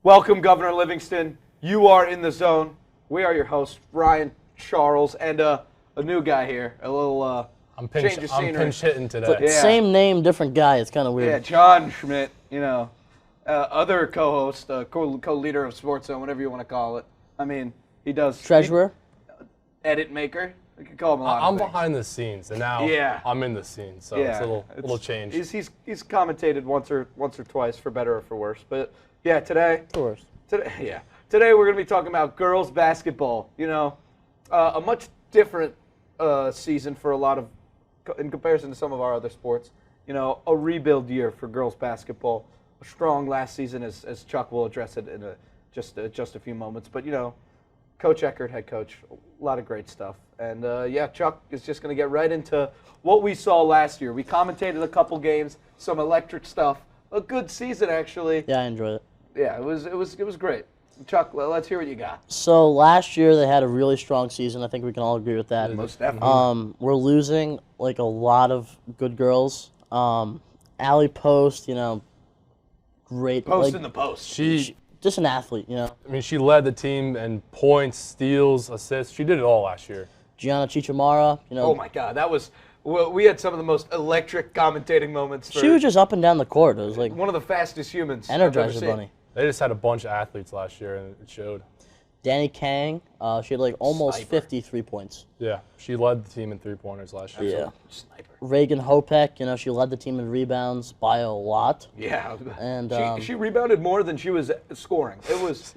Welcome, Governor Livingston. You are in the zone. We are your hosts, Ryan, Charles, and a new guy here. A little I'm change of scenery. pinch hitting today. Yeah. Same name, different guy. It's kind of weird. Yeah, John Schmidt, other co-host, co-leader of Sports Zone, whatever you want to call it. I mean, he does. Treasurer? Edit maker. We could call him a lot I'm of things. behind the scenes, and now Yeah. I'm in the scenes, so Yeah, it's a little change. He's commentated once or twice, for better or for worse. But yeah, today we're going to be talking about girls basketball. A much different season for a lot of, in comparison to some of our other sports. A rebuild year for girls basketball. A strong last season, as Chuck will address it in just a few moments. But Coach Eckert, head coach, a lot of great stuff. And Chuck is just going to get right into what we saw last year. We commentated a couple games, some electric stuff. A good season, actually. Yeah, I enjoyed it. Yeah, it was great. Chuck, let's hear what you got. So last year they had a really strong season. I think we can all agree with that. Most definitely. We're losing like a lot of good girls. Allie Post, great. Post like, in the post. she just an athlete, I mean, she led the team in points, steals, assists. She did it all last year. Gianna Chichamara, Oh my God, we had some of the most electric commentating moments. she was just up and down the court. It was like one of the fastest humans I've ever Energizer seen. Bunny. They just had a bunch of athletes last year, and it showed. Danny Kang, she had like almost Sniper. 53 points. Yeah, she led the team in three-pointers last year. Yeah. Sniper. Reagan Hopek, she led the team in rebounds by a lot. Yeah, And, she rebounded more than she was scoring. It was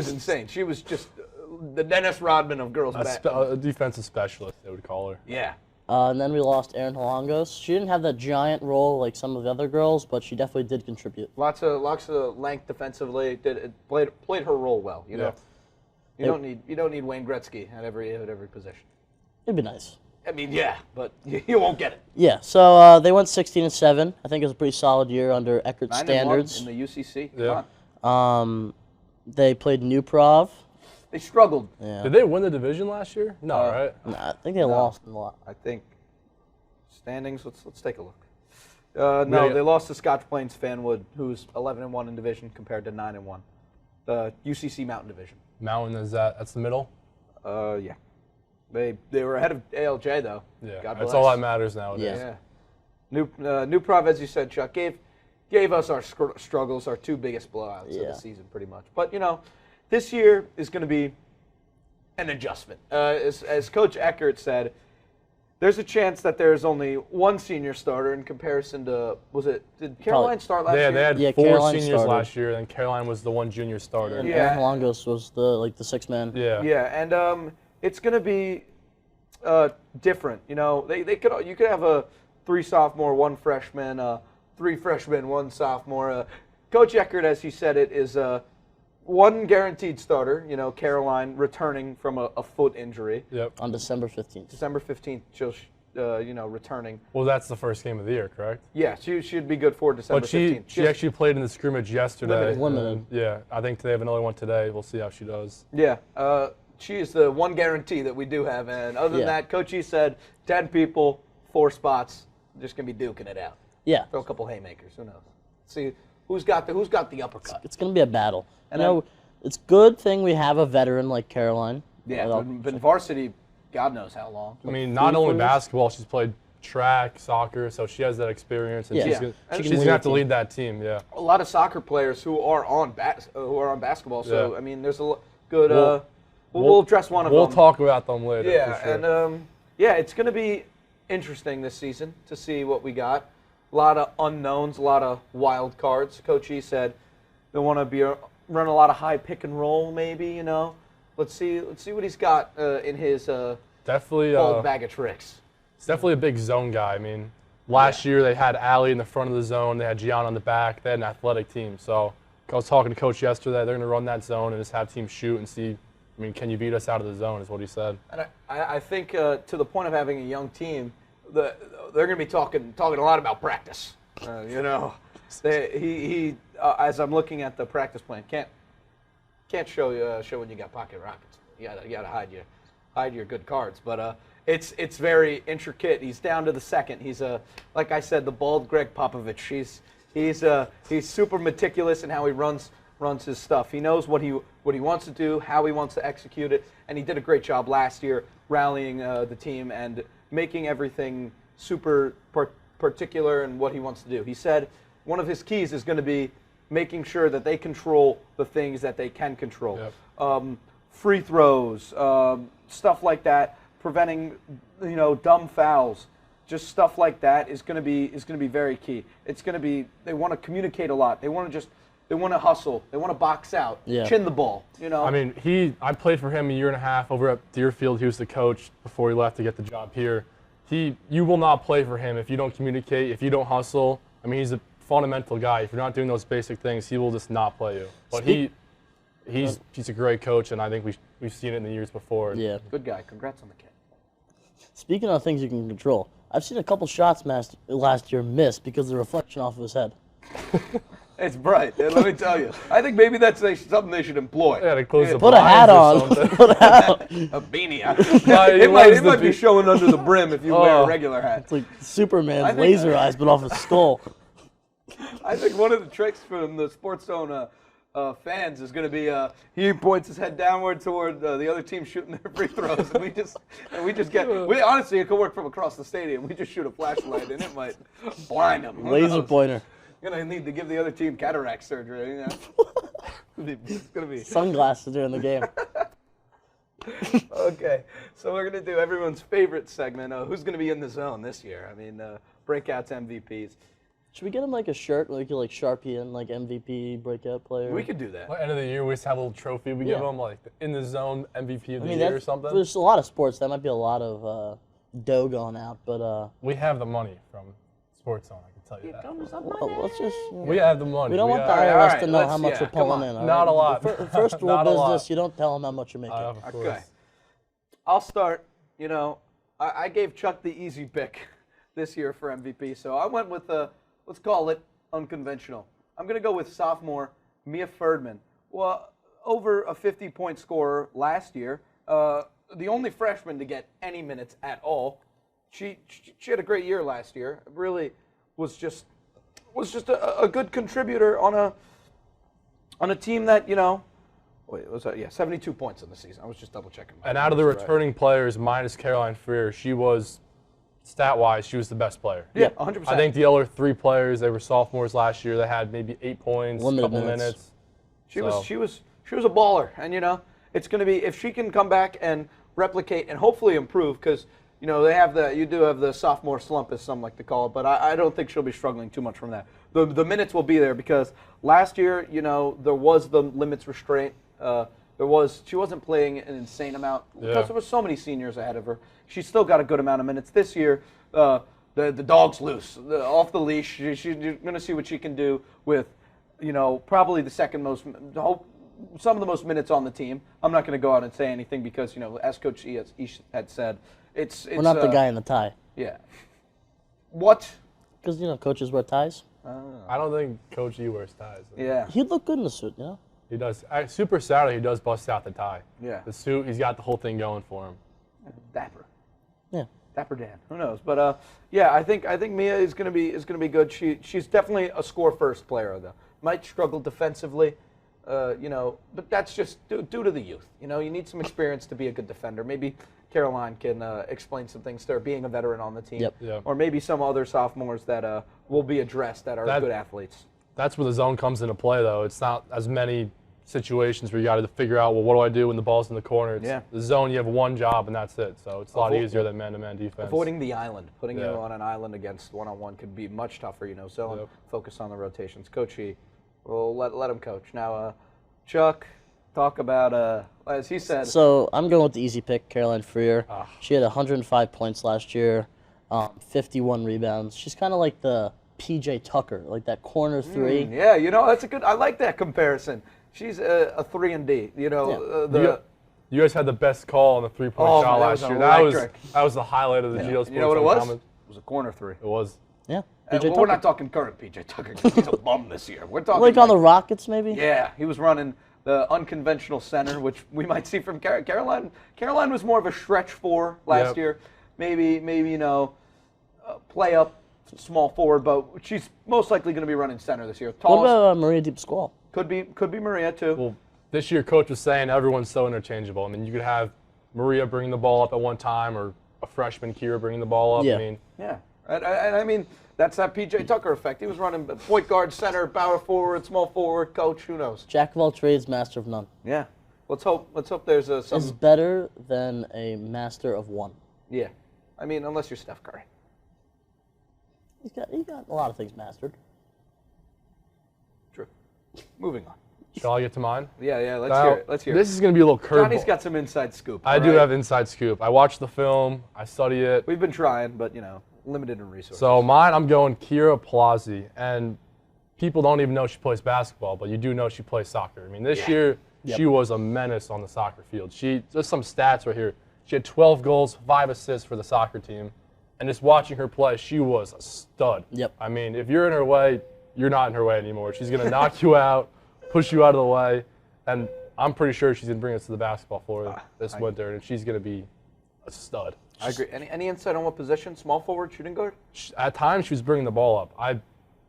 insane. She was just the Dennis Rodman of girls basketball. A defensive specialist, they would call her. Yeah, And then we lost Erin Halangos. She didn't have that giant role like some of the other girls, but she definitely did contribute. lots of length defensively. Played her role well. You know, you don't need Wayne Gretzky at every position. It'd be nice. I mean, yeah, but you won't get it. Yeah, so they went 16-7. I think it was a pretty solid year under Eckert 9-1 standards. in the UCC. Yeah. Come on. They played New Prov. They struggled. Yeah. Did they win the division last year? No, right? Nah, I think they lost a lot. I think standings. Let's take a look. No, Yeah. they lost to Scotch Plains Fanwood, who's 11-1 in division compared to 9-1. The UCC Mountain Division. Mountain, that's the middle? Yeah. They were ahead of ALJ though. Yeah, God that's bless. all that matters nowadays. Yeah. New Prov, as you said, Chuck, gave us our struggles, our two biggest blowouts of Yeah. the season, pretty much. But this year is going to be an adjustment. As Coach Eckert said, there's a chance that there's only one senior starter in comparison to did Caroline start last year? They had Yeah, four Caroline seniors started. last year, and Caroline was the one junior starter. And Yeah. Erin Halangos was the sixth man. Yeah. Yeah, and it's going to be different. You could have a 3 sophomore, 1 freshman, 3 freshmen, 1 sophomore. Coach Eckert, as he said it, is one guaranteed starter. Caroline returning from a foot injury. Yep. On December 15th. December 15th, she'll returning. Well, that's the first game of the year, correct? Yeah, she'd be good for December But she 15th. she actually played in the scrimmage yesterday. Limited. and, yeah, I think they have another one today. We'll see how she does. Yeah, she is the one guarantee that we do have. And other than Yeah. that, Coach E said 10 people, 4 spots. Just going to be duking it out. Yeah. Throw a couple haymakers. Who knows? See who's got the uppercut. It's going to be a battle. And It's good thing we have a veteran like Caroline. Yeah, been varsity, God knows how long. I mean, not 3 only years? basketball, she's played track, soccer, so she has that experience, and Yeah. she's Yeah. gonna, She she's can gonna lead have a to team. lead that team. Yeah. A lot of soccer players who are on basketball. So Yeah. I mean, there's a good. We'll- We'll address one of We'll them. talk about them later. Yeah, for sure. and it's going to be interesting this season to see what we got. A lot of unknowns, a lot of wild cards. Coach E said they want to run a lot of high pick and roll, maybe. Let's see what he's got in his definitely, old bag of tricks. it's definitely a big zone guy. I mean, last year they had Allie in the front of the zone, they had Gianna on the back, they had an athletic team. So I was talking to Coach yesterday. They're going to run that zone and just have teams shoot and see. I mean, can you beat us out of the zone? Is what he said. And I think to the point of having a young team, they're going to be talking a lot about practice. He as I'm looking at the practice plan, can't show when you got pocket rockets. You gotta hide your good cards. But it's very intricate. He's down to the second. He's like I said, the bald Greg Popovich. He's super meticulous in how he runs runs his stuff. He knows what he wants to do, how he wants to execute it, and he did a great job last year rallying the team and making everything super particular in what he wants to do. He said one of his keys is going to be making sure that they control the things that they can control. Yep. Free throws, stuff like that, preventing dumb fouls. Just stuff like that is going to be very key. It's going to be, they want to communicate a lot. They want to hustle. They want to box out, chin the ball. I mean, I played for him a year and a half over at Deerfield. He was the coach before he left to get the job here. You will not play for him if you don't communicate, if you don't hustle. I mean, he's a fundamental guy. If you're not doing those basic things, he will just not play you. But he's a great coach, and I think we've seen it in the years before. Yeah. Good guy. Congrats on the kid. Speaking of things you can control, I've seen a couple shots last year miss because of the reflection off of his head. It's bright. And let me tell you, I think maybe that's something they should employ. Yeah, to close the Put a hat on. Put a hat on. A beanie. It might be showing under the brim if you wear a regular hat. It's like Superman's laser eyes, but off his skull. I think one of the tricks from the Sports Zone fans is going to be he points his head downward toward the other team shooting their free throws, and we just get. Honestly, it could work from across the stadium. We just shoot a flashlight, and it might blind them. Laser pointer. Gonna need to give the other team cataract surgery. It's gonna be sunglasses during the game. Okay, so we're gonna do everyone's favorite segment. Who's gonna be in the zone this year? I mean, breakouts, MVPs. Should we get him like a shirt, like Sharpie and like MVP breakout player? We could do that. Well, end of the year, we just have a little trophy we give him, like in the zone MVP of the year or something. There's a lot of sports. That might be a lot of dough going out, but we have the money from Sports Zone. I can tell you that. Let's just. We have the money. We don't want the IRS to know how much we're pulling in. Not a lot. First rule of business, you don't tell them how much you're making. Okay. I'll start. I gave Chuck the easy pick this year for MVP, so I went with let's call it unconventional. I'm going to go with sophomore Mia Ferdman. Well, over a 50-point scorer last year, the only freshman to get any minutes at all. She had a great year last year. Really was just a good contributor on a team that 72 points in the season. I was just double checking. And out of the returning players, minus Caroline Freer, she was. Stat-wise, she was the best player. Yeah, 100%. I think the other three players, they were sophomores last year. They had maybe 8 points, a couple minutes. She was a baller, and it's going to be if she can come back and replicate and hopefully improve because you do have the sophomore slump as some like to call it, but I don't think she'll be struggling too much from that. The minutes will be there because last year there was the limits restraint. She wasn't playing an insane amount because there were so many seniors ahead of her. She's still got a good amount of minutes. This year, the dog's loose, off the leash. She's going to see what she can do with, probably the second most, some of the most minutes on the team. I'm not going to go out and say anything because, as Coach Ish had said, it's we're not the guy in the tie. Yeah. What? Because, coaches wear ties. I don't think Coach E wears ties. Yeah. He'd look good in the suit, He does. Super Saturday, he does bust out the tie. Yeah. The suit, he's got the whole thing going for him. Dapper. Yeah. Dapper Dan. Who knows? But I think Mia is going to be good. She's definitely a score first player though. Might struggle defensively, but that's just due to the youth. You need some experience to be a good defender. Maybe Caroline can explain some things to her, being a veteran on the team. Yep. Or maybe some other sophomores that will be addressed that are good athletes. That's where the zone comes into play, though. It's not as many situations where you got to figure out, well, what do I do when the ball's in the corner? It's the zone, you have one job, and that's it. So it's a lot easier than man-to-man defense. Avoiding the island, putting you on an island against one-on-one could be much tougher. Zone, focus on the rotations. Coach E, we'll let him coach. Now, Chuck, talk about, as he said. So I'm going with the easy pick, Caroline Freer. She had 105 points last year, 51 rebounds. She's kind of like the PJ Tucker, like that corner three. Yeah, that's a good. I like that comparison. She's a 3-and-D. You guys had the best call on the three-point shot last year. That was the highlight of the GL Sports. You know what it was? It was a corner three. It was. Yeah. We're not talking current PJ Tucker because he's a bum this year. We're talking like on the Rockets, maybe. Yeah, he was running the unconventional center, which we might see from Caroline. Caroline was more of a stretch four last year. Maybe play up small forward, but she's most likely going to be running center this year. What about Maria DePasquale? Could be Maria too. Well, this year, coach was saying everyone's so interchangeable. I mean, you could have Maria bringing the ball up at one time, or a freshman Kira bringing the ball up. Yeah. I mean, Yeah, and I mean that's that PJ Tucker effect. He was running point guard, center, power forward, small forward, coach. Who knows? Jack of all trades, master of none. Yeah. Let's hope there's Is some. better than a master of one. Yeah. I mean, unless you're Steph Curry. He's got a lot of things mastered. True. Moving on. shall I get to mine? Yeah. Let's Now, hear it. Let's hear This it. is going to be a little curveball. Johnny's got some inside scoop. I all do right? have inside scoop. I watched the film. I study it. We've been trying, but limited in resources. So mine, I'm going Kira Palazzi, and people don't even know she plays basketball, but you do know she plays soccer. I mean, this year she was a menace on the soccer field. Just some stats right here. She had 12 goals, 5 assists for the soccer team, and just watching her play, she was a stud. Yep. I mean, if you're in her way, you're not in her way anymore. She's going to knock you out, push you out of the way, and I'm pretty sure she's going to bring us to the basketball floor this winter, and she's going to be a stud. I agree. Any insight on what position? Small forward, shooting guard? At times, she was bringing the ball up.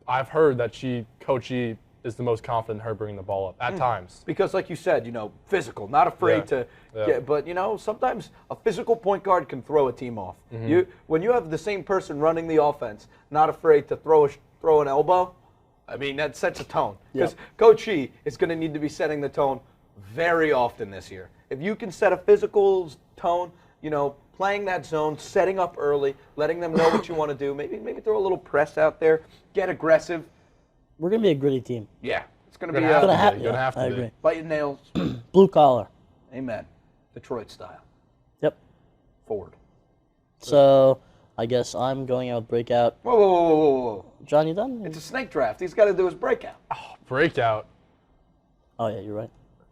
I've heard that Coach E is the most confident in her bringing the ball up at times. Because, like you said, physical, not afraid to get. But sometimes a physical point guard can throw a team off. When you have the same person running the offense, not afraid to throw an elbow, I mean that sets a tone. Because Coach E is going to need to be setting the tone very often this year. If you can set a physical tone, playing that zone, setting up early, letting them know what you want to do, maybe throw a little press out there, get aggressive. We're gonna be a gritty team. Yeah, it's going to You're be going to have have I to agree. be. biting nails. Blue collar. Amen. Detroit style. Yep. Forward. So I guess I'm going out breakout. Whoa. John, you done? It's a snake draft. He's got to do his breakout. Breakout. Oh yeah, you're right.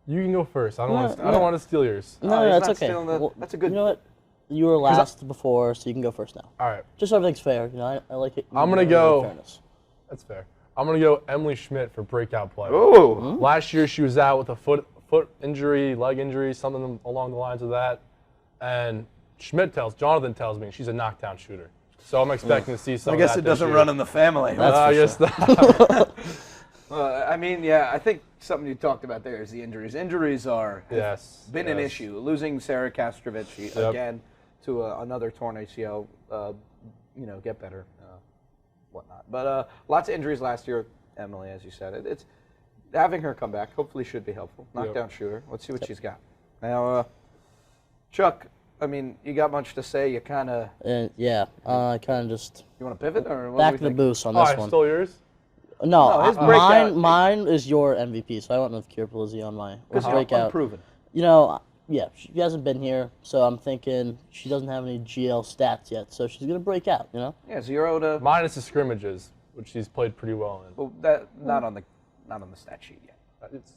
You can go first. I don't want to steal yours. No, he's that's not okay. stealing the- that's a good- You know what? You were last before, so you can go first now. All right. Just so everything's fair. I like it. I'm gonna go- Fairness. That's fair. I'm going to go Emily Schmidt for breakout play. Oh. Last year, she was out with a foot injury, leg injury, something along the lines of that. And Jonathan tells me she's a knockdown shooter. So I'm expecting to see some of that this year. in the family. I guess not. I think something you talked about there is the injuries. Injuries have been an yes. issue. Losing Sarah Kastrovic again to another torn ACL, get better, whatnot. But lots of injuries last year, Emily, as you said. It's having her come back hopefully should be helpful. Knockdown shooter. Let's see what she's got. Now, Chuck, you got much to say. You kind of. I kind of just You want to pivot or what back do the we think? boost on Oh, this I one. stole yours? No, his breakout- mine is your MVP, so I went with Kira Palazzi on my Because you're breakout. unproven. She hasn't been here, so I'm thinking she doesn't have any GL stats yet, so she's gonna break out. Yeah, 0 to. Minus the scrimmages, which she's played pretty well in. Well, that not on the stat sheet yet.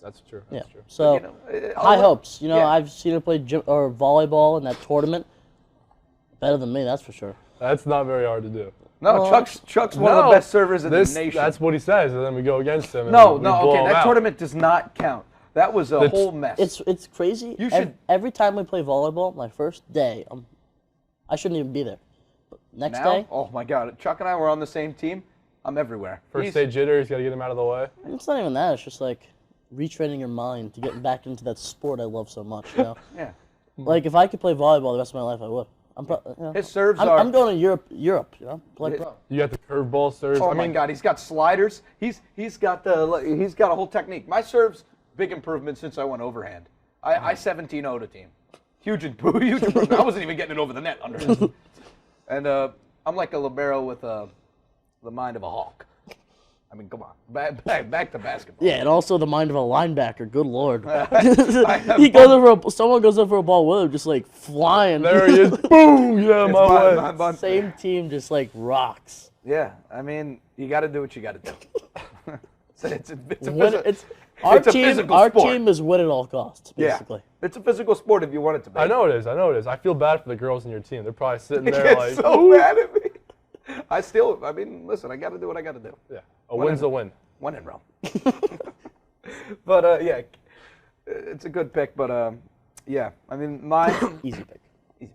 That's true. Yeah. That's true. So But, high hopes. yeah. I've seen her play volleyball in that tournament. Better than me, that's for sure. That's not very hard to do. No, Chuck's one of the best servers in the nation. That's what he says, and then we go against him. And no, we blow okay, him that out. tournament does not count. That was a whole mess. It's crazy. You should- every time we play volleyball, my first day, I shouldn't even be there. But next now, day, oh my God, Chuck and I were on the same team. I'm everywhere. First day jitters, got to get him out of the way. it's not even that. It's just like retraining your mind to get back into that sport I love so much. Yeah. Like if I could play volleyball the rest of my life, I would. His serves are. I'm going to Europe. Play pro. You got the curveball serves. Oh my God, he's got sliders. He's got a whole technique. My serves, big improvement since I went overhand. I 17-0'd a team. Huge improvement. I wasn't even getting it over the net under. And I'm like a libero with the mind of a hawk. Come on, back to basketball. Yeah, and also the mind of a linebacker. Good lord. Someone goes over a ball with him, just like flying. There he is. Boom! Yeah, my way. Same team, just like rocks. Yeah, you got to do what you got to do. Our It's a physical Our sport. team is win at all costs, basically. Yeah, it's a physical sport if you want it to be. I know it is. I feel bad for the girls in your team. They're probably sitting there They like, get so mad at me. Listen, I got to do what I got to do. yeah, a win's a win. When in Rome. But it's a good pick. But mine. Easy pick. Easy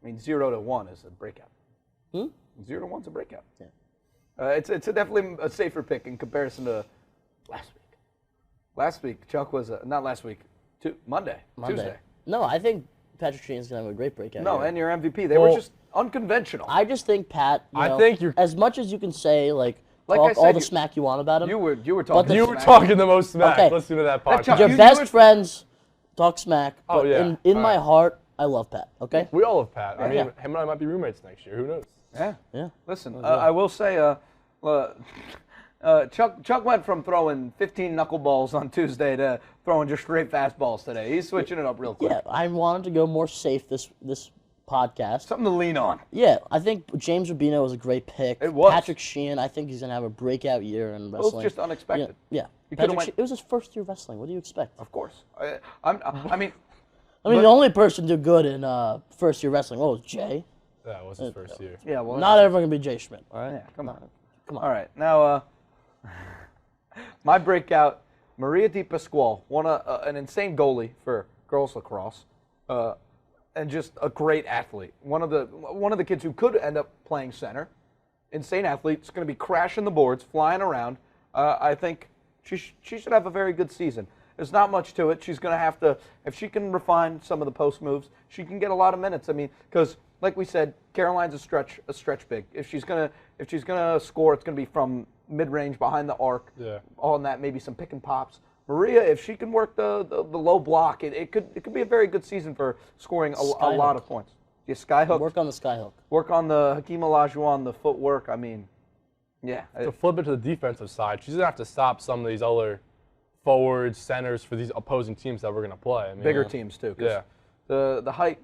pick. 0 to 1 is a breakout. 0 to 1's a breakout. Yeah. It's definitely a safer pick in comparison to last week. Last week, Chuck was not last week. Monday. Tuesday. No, I think Patrick Sheehan's gonna have a great breakout. No, year. and your MVP. They were just unconventional. I just think Pat. I think you're as much as you can say Like talk I said, all the smack you want about him. You were talking. You were talking the most smack. Okay. Listen to that podcast. Chuck, Your you best were- friends talk smack. Oh, But yeah. in All my right. heart, I love Pat. Okay. We all love Pat. I mean, Yeah. him and I might be roommates next year. Who knows? Yeah. Yeah. Listen, I will say, Chuck went from throwing 15 knuckleballs on Tuesday to throwing just straight fastballs today. He's switching it up real quick. Yeah, I wanted to go more safe this podcast. Something to lean on. Yeah, I think James Rubino was a great pick. It was. Patrick Sheehan, I think he's gonna have a breakout year in It was wrestling. just unexpected. Yeah. You Patrick could've Sheehan, it was his first year wrestling. What do you expect? Of course. I mean, The only person to do good in first year wrestling was Jay. That was his first year. yeah. Well, Not everyone can be Jay Schmidt. All right. Yeah, come on. Come on. All right, now my breakout, Maria Di Pasquale, an insane goalie for girls lacrosse, and just a great athlete. One of the kids who could end up playing center. Insane athlete. Is going to be crashing the boards, flying around. I think she should have a very good season. There's not much to it. She's going to have to, if she can refine some of the post moves, she can get a lot of minutes. I mean, because like we said, Caroline's a stretch big. If she's gonna score, it's gonna be from mid range behind the arc. Yeah. On that, maybe some pick and pops. Maria, if she can work the low block, it could be a very good season for scoring a lot of points. Yeah, skyhook. Work on the skyhook. Work on the Hakeem Olajuwon, the footwork. I mean, yeah. To flip it to the defensive side, she's gonna have to stop some of these other forwards, centers for these opposing teams that we're gonna play. I mean, Bigger teams too. 'Cause the height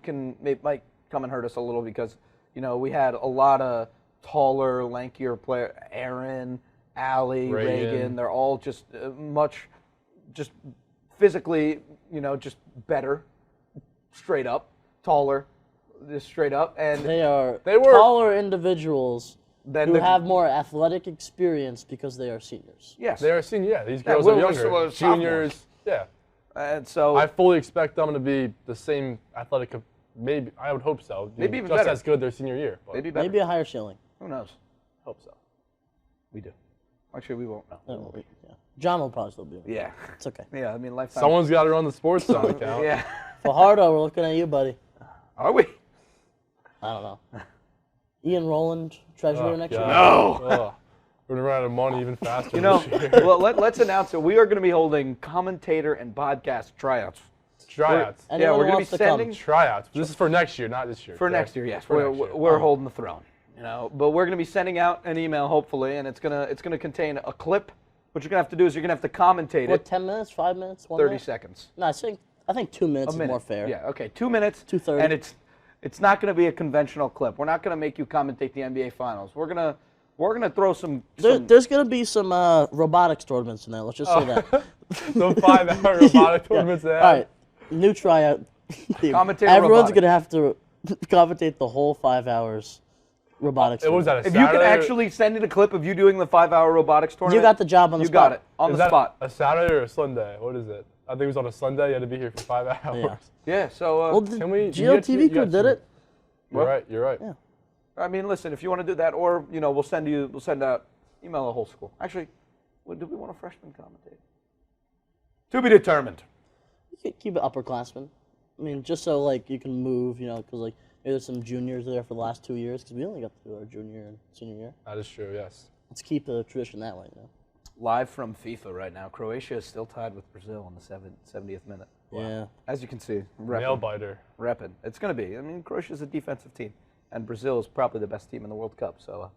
might come and hurt us a little because we had a lot of taller, lankier players. Aaron, Allie, Reagan. They're all just just physically, just better, straight up, taller, just straight up, and They were taller individuals then who have more athletic experience because they are seniors. yes, They are senior. Yeah, these girls we're are younger. sophomores. Juniors. Yeah. and so I fully expect them to be the same athletic. Maybe I would hope so. Maybe even just better. as good their senior year. But maybe better. Maybe a higher ceiling. Who knows? hope so. We do. Actually, we won't know. Yeah. John will probably still be. Yeah. It's okay. Yeah. I mean, lifetime. Someone's got to run the sports zone account. Yeah. Fajardo, we're looking at you, buddy. Are we? I don't know. Ian Rowland, treasurer next year. God. Ugh. We're gonna run out of money even faster. this year. well, let's announce it. We are going to be holding commentator and podcast tryouts. Tryouts. Anyone Yeah, who we're going to wants be to come. sending Tryouts. This is for next year, not this year. for correct? next year. Yes, For next year. we're holding the throne. But we're going to be sending out an email hopefully, and it's gonna contain a clip. What you're going to have to do is you're going to have to commentate What, it. 10 minutes, 5 minutes, 1 30 minute? seconds. No, I think 2 minutes A is minute. more fair. Yeah. Okay. 2 minutes. 2:30. And it's not going to be a conventional clip. We're not going to make you commentate the NBA Finals. We're gonna throw some. There's going to be some robotics tournaments in there. Let's just say that. The 5-hour robotic tournaments they have. All right, new tryout. Commentator Everyone's robotics. going to have to commentate the whole 5 hours robotics It was tournament. at a If you Saturday. can actually send in a clip of you doing the 5-hour robotics tournament, You got the job on the you spot. got it on Is the that spot. a Saturday or a Sunday? What is it? I think it was on a Sunday. You had to be here for 5 hours. Yeah. Yeah. So. Well, the Can we- you GOTV got crew did some- it. You're right. You're right. Yeah. I mean, listen, if you want to do that, or we'll send out email the whole school. Actually, do we want a freshman commentator? To be determined. You could keep it upperclassmen. I mean, just so you can move, because maybe there's some juniors there for the last 2 years, because we only got to do our junior and senior year. That is true. Yes. Let's keep the tradition that way. Live from FIFA right now. Croatia is still tied with Brazil in the 70th minute. Yeah. As you can see, Nail biter. repping. It's going to be. I mean, Croatia's a defensive team, and Brazil is probably the best team in the World Cup. So,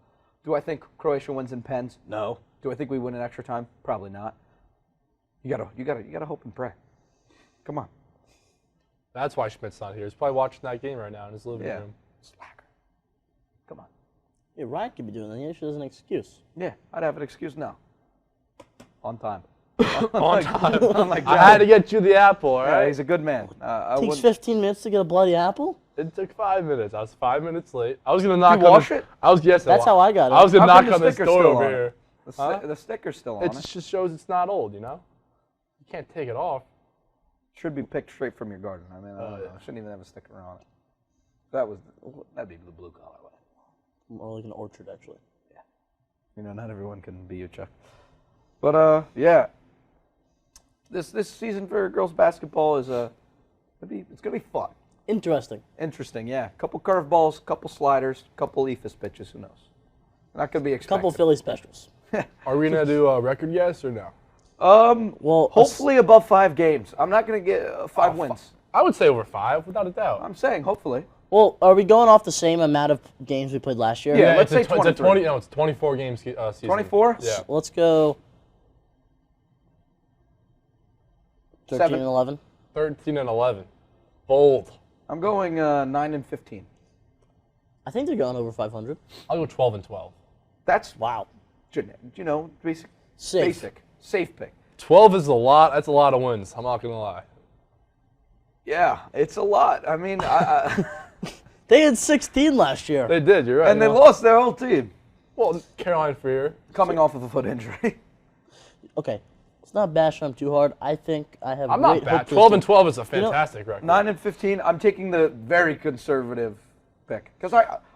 do I think Croatia wins in pens? No. Do I think we win in extra time? Probably not. You gotta hope and pray. Come on. That's why Schmidt's not here. He's probably watching that game right now in his living Yeah. room. Slacker. Come on. Yeah, Ryan could be doing that. He actually has an excuse. Yeah, I'd have an excuse now. On time. On time. Unlike I had to Johnny. get you the apple, all Yeah, right? he's a good man. I Takes wouldn't- 15 minutes to get a bloody apple? It took 5 minutes. I was 5 minutes late. I was gonna knock you on wash the, it? I was yes. That's how I got it. I was gonna How come knock the on the sticker's door still over on it? here. The, the sticker's still on It it. just shows it's not old, you know. You can't take it off. Should be picked straight from your garden. I mean, I don't know. yeah. Shouldn't even have a sticker on it. That'd be the blue collar way. More like an orchard, actually. Not everyone can be you, Chuck. But yeah, this season for girls basketball is it's gonna be fun. Interesting. Interesting, yeah. Couple curveballs, couple sliders, couple ephus pitches. Who knows? Not gonna be expected. Couple Philly specials. Are we gonna do a record guess or no? Well, Hopefully above 5 games. I'm not gonna get 5 wins. I would say over 5, without a doubt. I'm saying hopefully. Well, are we going off the same amount of games we played last year? Yeah, let's say it's a 23. No, it's 24 games season. 24? Yeah. Let's go 13 7. and 11. 13 and 11. Bold. I'm going 9 and 15. I think they're going over 500. I'll go 12 and 12. That's Wow. basic. Safe. Basic. Safe pick. 12 is a lot. That's a lot of wins. I'm not gonna lie. Yeah, it's a lot. I mean, They had 16 last year. They did. You're right. and they lost their whole team Well, Caroline Freer. coming off of a foot injury. Okay, let's not bash them too hard. I think I have I'm great not bad. hope 12 and this 12 is a fantastic record. 9 and 15. I'm taking the very conservative pick because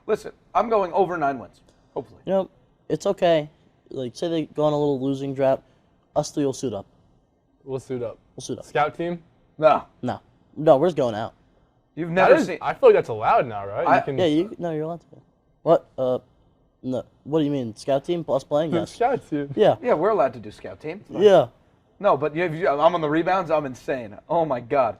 listen. I'm going over 9 wins. Hopefully. You know, it's okay. Like, say they go on a little losing drought. Us three will suit up. We'll suit up. We'll suit up. Scout team. No, No, we're just going out. you've That never is, seen. I feel like that's allowed now, right? I- Yeah, no, you're allowed to. What? No. What do you mean? Scout team plus playing? Yes. Scout team. Yeah. Yeah, we're allowed to do scout team. Yeah. No, but I'm on the rebounds. I'm insane. Oh my god,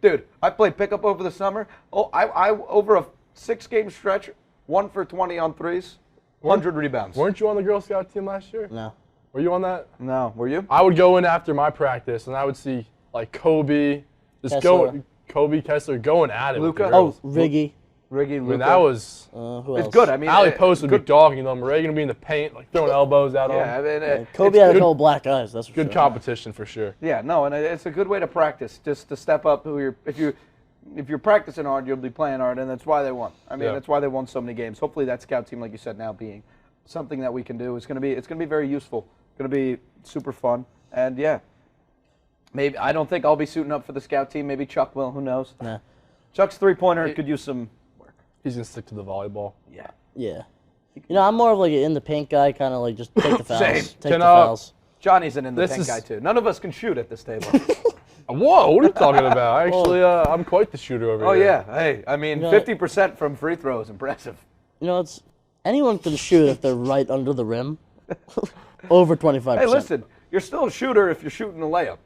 dude. I played pickup over the summer. Oh, I over a 6-game stretch, 1 for 20 on threes, 100 rebounds. Weren't you on the Girl Scout team last year? No. Were you on that? No, were you? I would go in after my practice, and I would see like Kobe, Kessler. Kobe Kessler going at it. with Luka? the girls. Oh, Riggy. Riggy, I mean Luka. that was. Who It's else? good. I mean, Allie Post would be good. dogging them. Reagan would be in the paint, like throwing elbows at them. Yeah, I mean, Kobe it's had a good. couple black eyes. That's for Good sure. competition for sure. Yeah, no, and it's a good way to practice, just to step up. If you're practicing hard, you'll be playing hard, and that's why they won. I mean, Yeah. that's why they won so many games. Hopefully, that scout team, like you said, now being something that we can do, it's gonna be very useful. Gonna be super fun, and yeah, maybe I don't think I'll be suiting up for the scout team. Maybe Chuck will. Who knows? Nah. Chuck's 3-pointer could use some work. He's gonna stick to the volleyball. Yeah. Yeah. You know, I'm more of like an in the paint guy, kind of like just take the fouls. Same. Take Can, the fouls. Johnny's an in the This tank is- guy too. None of us can shoot at this table. Whoa, what are you talking about? Actually, I'm quite the shooter over Oh here. yeah. Hey, I mean, No. 50% from free throw is impressive. You know, anyone can shoot if they're right under the rim. Over 25%. Hey, listen, you're still a shooter if you're shooting a layup.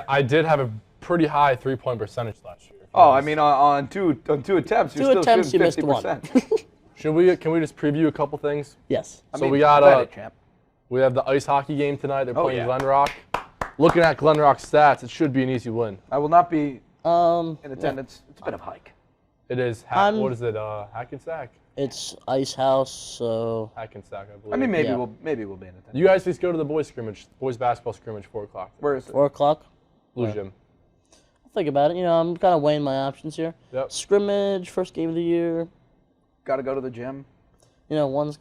I did have a pretty high 3-point percentage last year. Oh, I mean, on two attempts, you're Two still attempts, shooting you missed one. 50%. Can we just preview a couple things? Yes. I So mean, we got bet it, champ. we have the ice hockey game tonight. They're Oh, playing yeah. Glen Rock. Looking at Glen Rock's stats, it should be an easy win. I will not be in Yeah. attendance. It's a bit of a hike. It is. What is it? Hackensack. It's Ice House, so Hackensack, I believe. I mean, maybe Yeah. we'll be in attendance. You guys just go to the boys scrimmage, boys basketball scrimmage, 4:00. Where is it? 4 o'clock. Blue Gym. I'll think about it. You know, I'm kind of weighing my options here. Yep. Scrimmage, first game of the year. Got to go to the gym. You know, And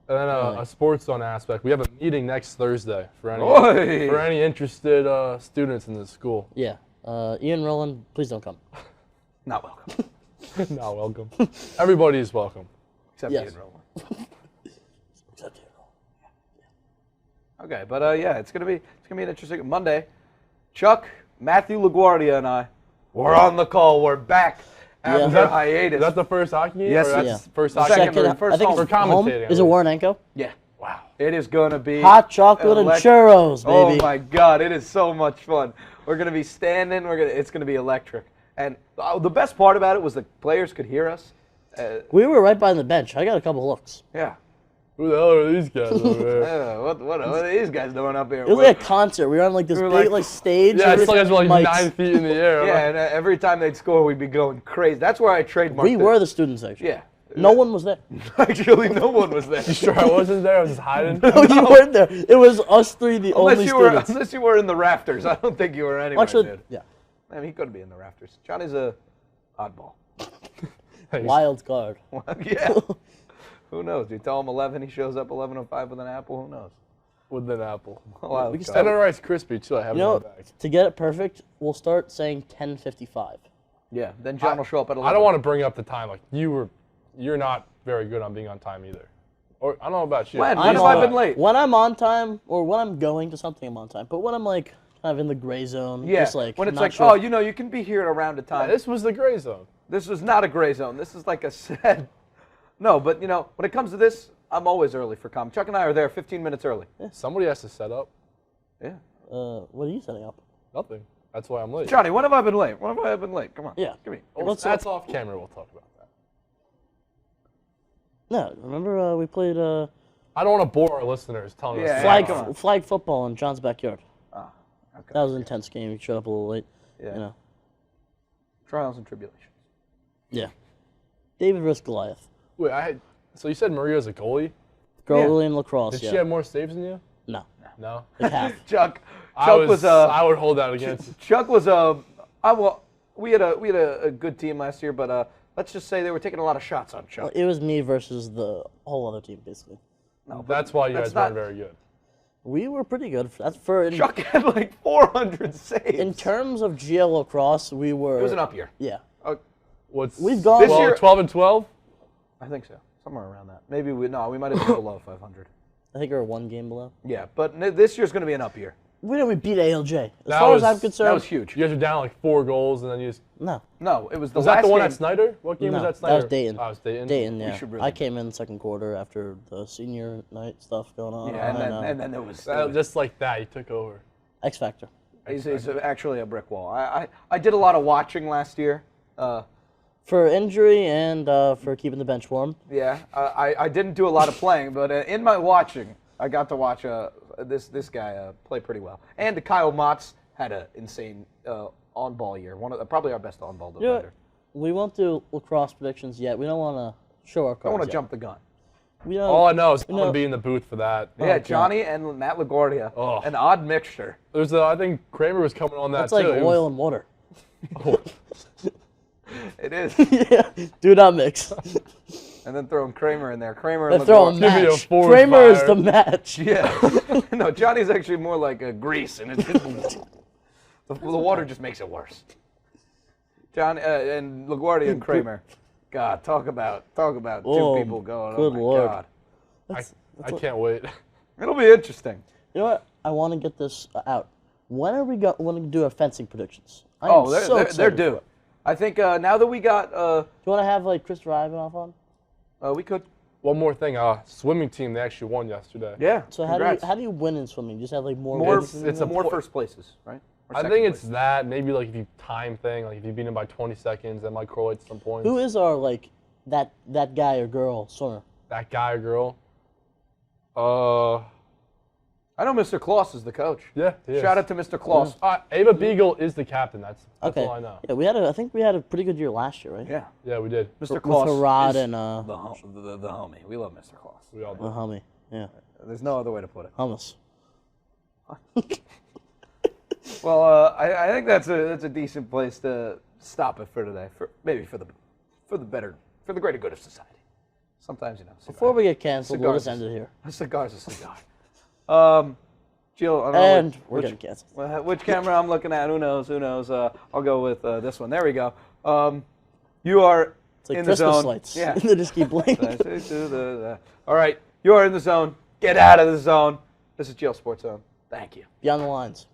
then a sports zone aspect. We have a meeting next Thursday for any Oi! for any interested students in the school. Yeah. Ian Rowland, please don't come. Not welcome. Not welcome. Everybody is welcome. Except Yes. Ian Rowland. Okay, but yeah, it's gonna be an interesting Monday. Chuck, Matthew LaGuardia, and I, we're on the call. We're back after Is that- hiatus. Is that the first hockey game? Yes, or that's yeah. first The hockey second game? or first I think home. it's For home. commentating, at Is it least. Warrenenko? Yeah, Wow. it is gonna be Hot chocolate and churros, baby. Oh my God, it is so much fun. We're gonna be standing. It's gonna be electric. And the best part about it was the players could hear us. We were right by the bench. I got a couple looks. Yeah. Who the hell are these guys over there? What are these guys doing up here? It was like a concert. We were on like this We were big like- stage. Yeah, with it's like guys were like mics. 9 feet in the air. Yeah, and every time they'd score, we'd be going crazy. That's where I trademarked We it. were the student section. Yeah. No one was there. Actually, no one was there. You sure I wasn't there? I was just hiding. No, you weren't there. It was us three, the only students. Unless you were in the rafters. I don't think you were anywhere, Actually, dude. yeah. I mean, he couldn't be in the rafters. Johnny's a oddball. Thanks. Wild card. Yeah. Who knows? You tell him 11, he shows up 11:05 with an apple. Who knows? With an apple. Wild we can card. And a Rice Krispie too. I have You in my know, bag. to get it perfect, we'll start saying 10:55. Yeah. Then John will show up at 11. I don't want to bring up the time. Like you're not very good on being on time either. Or I don't know about you. When? I'm have I on- been late? When I'm on time, or when I'm going to something, I'm on time. But when I'm like kind of in the gray zone. Yeah, Just like when it's not like, sure oh, if- you can be here at around a time. This was the gray zone. This is not a gray zone. This is like a set. No, but when it comes to this, I'm always early for comm. Chuck and I are there 15 minutes early. Somebody has to set up. Yeah. what are you setting up? Nothing. That's why I'm late. Johnny, when have I been late? When have I been late? Come on. Yeah. Give me. Well, that's off camera. We'll talk about that. No, remember we played I don't want to bore our listeners telling Yeah, us. flag come on. flag football in John's backyard. Ah, okay. That was an intense game. You showed up a little late. Yeah. You know. Trials and tribulations. Yeah. David versus Goliath. Wait, so you said Maria's a goalie? Goalie in lacrosse. Did yeah. she have more saves than you? No. No. Like half. Chuck I was I would hold that against. Chuck was we had a good team last year, but let's just say they were taking a lot of shots on Chuck. It was me versus the whole other team, basically. No, That's why you that's guys not- weren't very good. We were pretty good. That's for Chuck had like 400 saves. in terms of GL lacrosse, we were. It was an up year. Yeah. What's We've gone- This year- 12 and 12? I think so. Somewhere around that. Maybe we might have been below 500. I think we were one game below. Yeah, but this year's going to be an up year. We beat ALJ. As That far as was- I'm concerned, That was huge. You guys are down like 4 goals, and then you just. no. No, it was the Was last that the one game. at Snyder? What game was No, that Snyder? that was Dayton. Oh, it was Dayton. Dayton, yeah. should really I do came in the second quarter after the senior night stuff going on. Yeah, and then there was. Just like that, you took over. X Factor. He's actually a brick wall. I did a lot of watching last year. For injury and for keeping the bench warm. Yeah, I didn't do a lot of playing, but in my watching, I got to watch this guy play pretty well. And Kyle Motz had an insane on-ball year. Probably our best on-ball You know defender. what? We won't do lacrosse predictions yet. We don't want to show our cards I want to yet. jump the gun. We don't, All I know is I'm know- going to be in the booth for that. Yeah, God. Johnny and Matt LaGuardia. Oh. An odd mixture. I think Kramer was coming on that That's like too. It oil was- and water. It is. Yeah, do not mix. And then throwing Kramer in there. Kramer They're and throwing LaGuardia. Give me a match. forward Kramer is fire. the match. Yeah. No, Johnny's actually more like a grease, and the water just makes it worse. John and LaGuardia and Kramer. God, talk about Oh, two people going. good Oh my Lord. God. I can't wait. It'll be interesting. You know what? I want to get this out. When are we going to do our fencing predictions? I am so they're excited due. for it. I think now that we got, Do you want to have like Christopher Ivanov on? we could. One more thing. Swimming team, they actually won yesterday. Yeah. So congrats. how do you win in swimming? You just have like more more? wins than it's them? a more po- first places, right? Or I second think it's places. that. Maybe like if you time thing, like if you beat them by 20 seconds, that might correlate to some points. Who is our like that guy or girl swimmer? that guy or girl? I know Mr. Kloss is the coach. Yeah. he is. Shout out to Mr. Kloss. Ava Beagle is the captain. That's Okay. all I know. Yeah, I think we had a pretty good year last year, right? Yeah. Yeah, we did. Mr. With Kloss Harad is and the homie. We love Mr. Kloss. We all did. Hummy. Yeah. There's no other way to put it. Hummus. Well, I think that's a decent place to stop it for today. For the greater good of society. Sometimes Before we get canceled, we'll just Cigars. end it here. a cigar's a cigar. Jill, I don't know And we're getting canceled. which camera I'm looking at. Who knows? I'll go with this one. There we go. You are It's like in the Christmas zone. lights. Yeah. they just keep blinking. All right. You are in the zone. Get out of the zone. This is Jill Sports Zone. Thank you. Beyond the lines.